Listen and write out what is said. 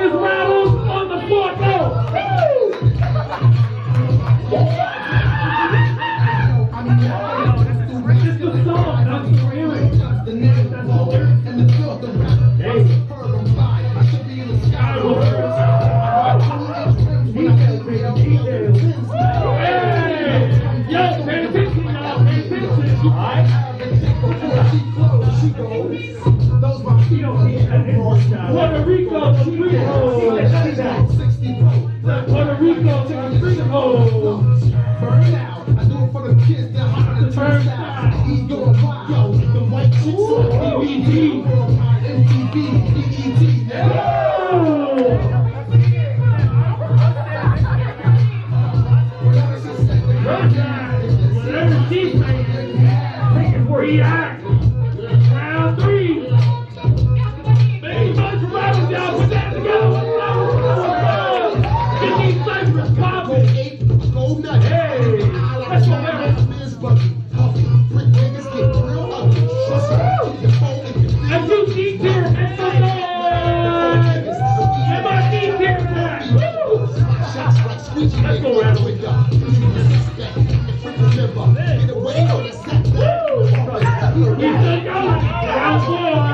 It's Rattlez on the floor. Go. It's the song. That's the feeling. Hey. Yo, pay attention, y'all. Pay attention. All right. Puerto Rico, street hole. Puerto Rico, street hole. Burn out. I do it for the kids that hot to turn out. Ego and yo, the white chicks on DVD. MTV, EET. Whatever she's saying, take it where he at. Round 3. Big bunch of Rattlez, y'all. Put that together. Get these ciphers popping. Hey, let's go, man. And you deep here, man. And my deep here, man. Let's go, Rattlez. Get away, no, that's that. Round 4.